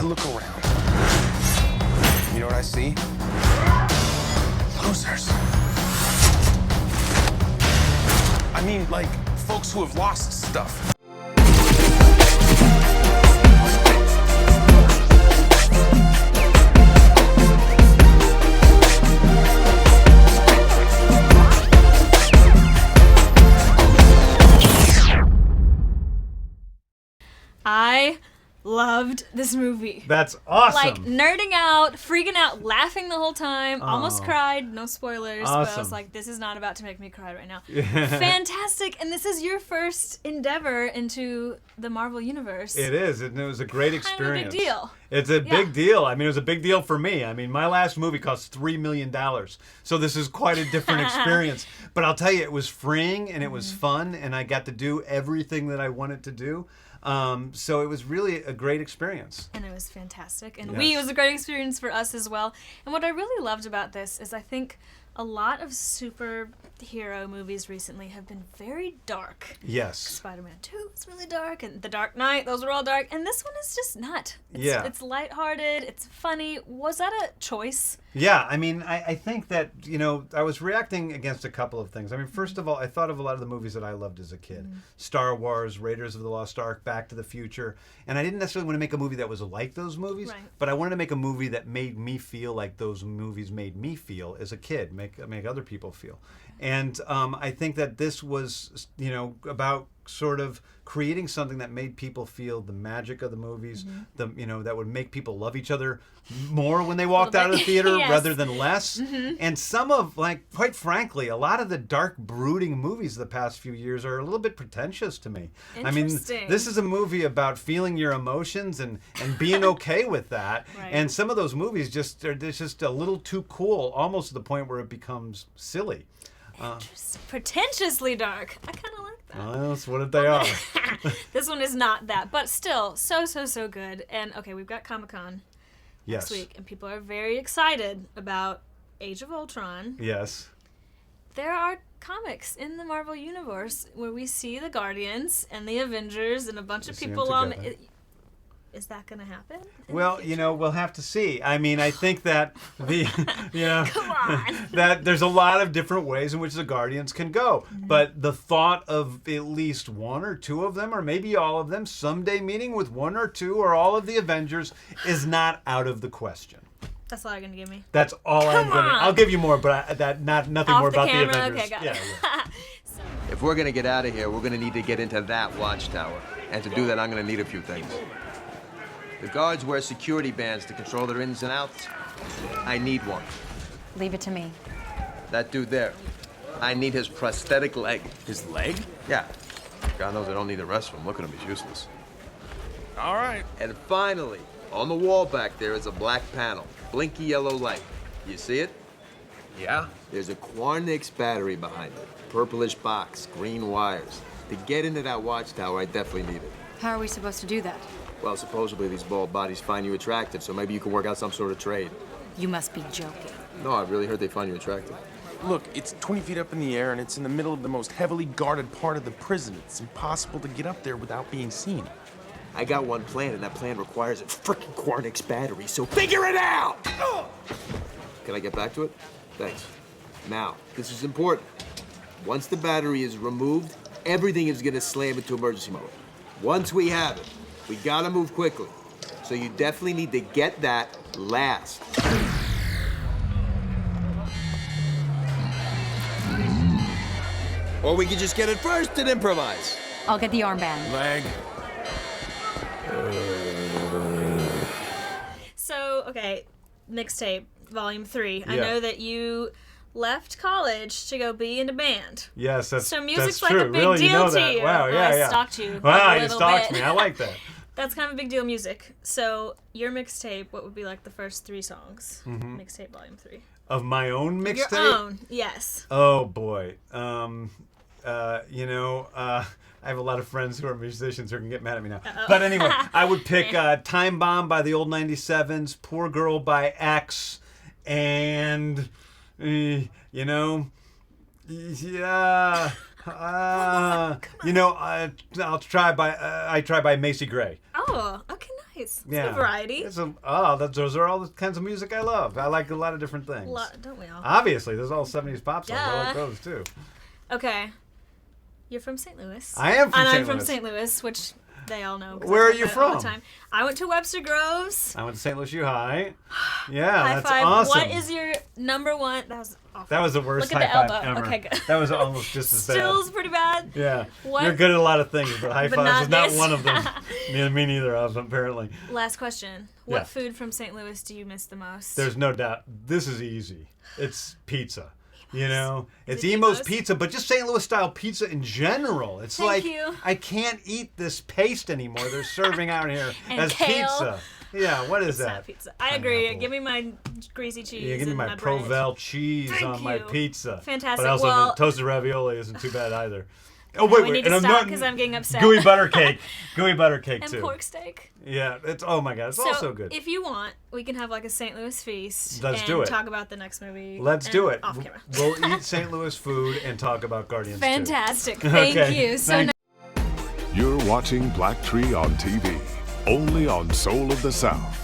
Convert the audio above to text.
look around. You know what I see? Losers. I mean, like, folks who have lost stuff. I loved this movie. That's awesome. Like, nerding out, freaking out, laughing the whole time. Almost cried. No spoilers. Awesome. But I was like, this is not about to make me cry right now. Fantastic. And this is your first endeavor into the Marvel Universe. It is, and it was a great experience. Kind of a big deal. It's a big deal. I mean, it was a big deal for me. I mean, my last movie cost $3 million, so this is quite a different experience. But I'll tell you, it was freeing, and it was fun, and I got to do everything that I wanted to do. So it was really a great experience. And it was fantastic. And Yes. it was a great experience for us as well. And what I really loved about this is I think a lot of superhero movies recently have been very dark. Yes. Spider-Man 2 was really dark, and The Dark Knight, those were all dark. And this one is just not. It's lighthearted, it's funny. Was that a choice? Yeah, I mean, I think that, you know, I was reacting against a couple of things. I mean, first of all, I thought of a lot of the movies that I loved as a kid. Star Wars, Raiders of the Lost Ark, Back to the Future. And I didn't necessarily want to make a movie that was like those movies, but I wanted to make a movie that made me feel like those movies made me feel as a kid, make other people feel. And I think that this was, you know, about sort of creating something that made people feel the magic of the movies, you know, that would make people love each other more when they walked out of the theater rather than less. And some of, like, quite frankly, a lot of the dark, brooding movies of the past few years are a little bit pretentious to me. I mean, this is a movie about feeling your emotions and being okay with that. And some of those movies they're just a little too cool, almost to the point where it becomes silly. Pretentiously dark. I kind of like that. Well, that's what they are. This one is not that, but still so good. And okay, we've got Comic-Con next week, and people are very excited about Age of Ultron. Yes. There are comics in the Marvel Universe where we see the Guardians and the Avengers and a bunch of people on. Is that going to happen? Well, you know, we'll have to see. I mean, I think that Come on. that there's a lot of different ways in which the Guardians can go. But the thought of at least one or two of them, or maybe all of them, someday meeting with one or two or all of the Avengers is not out of the question. That's all you're gonna give me. That's all I'm gonna. I'll give you more, but nothing Off more the about camera? the Avengers. Okay, got it. If we're gonna get out of here, we're gonna need to get into that watchtower. And to do that, I'm gonna need a few things. The guards wear security bands to control their ins and outs. I need one. Leave it to me. That dude there, I need his prosthetic leg. His leg? Yeah. God knows I don't need the rest of him. Look at him, he's useless. All right. And finally, on the wall back there is a black panel. Blinky yellow light. You see it? Yeah? There's a Quarnix battery behind it. Purplish box, green wires. To get into that watchtower, I definitely need it. How are we supposed to do that? Well, supposedly these bald bodies find you attractive, so maybe you can work out some sort of trade. You must be joking. No, I really heard they find you attractive. Look, it's 20 feet up in the air, and it's in the middle of the most heavily guarded part of the prison. It's impossible to get up there without being seen. I got one plan, and that plan requires a frickin' Quarnix battery, so figure it out! Can I get back to it? Thanks. Now, this is important. Once the battery is removed, everything is gonna slam into emergency mode. Once we have it, we gotta move quickly. So you definitely need to get that last. Or we could just get it first and improvise. I'll get the armband. Leg. So, okay, mixtape, volume 3. I Yeah. know that you left college to go be in a band. Yes, that's So music's that's like true. a big really, deal you know to that. you. Wow, yeah, I yeah. stalked you. Wow, a you little stalked bit. me. I like that. That's kind of a big deal music. So, your mixtape, what would be like the first 3 songs? Mixtape, volume 3. Of my own mixtape? Your own, yes. Oh boy. I have a lot of friends who are musicians who can get mad at me now. But anyway, I would pick Time Bomb by the Old 97s, Poor Girl by X, and, I'll try by Macy Gray. Oh, okay, Nice. It's a variety. Those are all the kinds of music I love. I like a lot of different things. Don't we all? Obviously, there's all 70s pop songs. I like Duh. those too. Okay. You're from St. Louis. I am from and St. I'm from Louis. St. Louis, which they all know. 'cause Where I are talk you about it all from? the time. I went to Webster Groves. I went to St. Louis U High. Yeah, High that's five. awesome. What is your number one? That was awful. That was the worst Look at high the five elbow. ever. Okay, good. That was almost just as bad. Still's pretty bad. Yeah. What? You're good at a lot of things, but high But fives not is not this. one of them. Me neither of them, apparently. Last question. What Yeah. food from St. Louis do you miss the most? There's no doubt. This is easy. It's pizza. You know, it's it Emo's Emo's? pizza, but just St. Louis style pizza in general. It's like you. I can't eat this paste anymore. They're serving out here And as kale. pizza. Yeah, what is It's that? not pizza. I agree. Pineapple. Give me my greasy cheese. Yeah, give me and my bread. Provel cheese Thank on my you. pizza. Fantastic. But also Well- the toasted ravioli isn't too bad either. Oh we wait, need and to I'm stop not 'cause I'm getting upset. Gooey butter cake, And too. pork steak. Yeah, it's oh my god, it's all so good. If you want, we can have like a St. Louis feast. Let's and do it. Talk about the next movie. Let's and do it. Off camera. We'll eat St. Louis food and talk about Guardians 2. Fantastic. Thank Okay. you. So Thank- nice. You're watching Black Tree on TV, only on Soul of the South.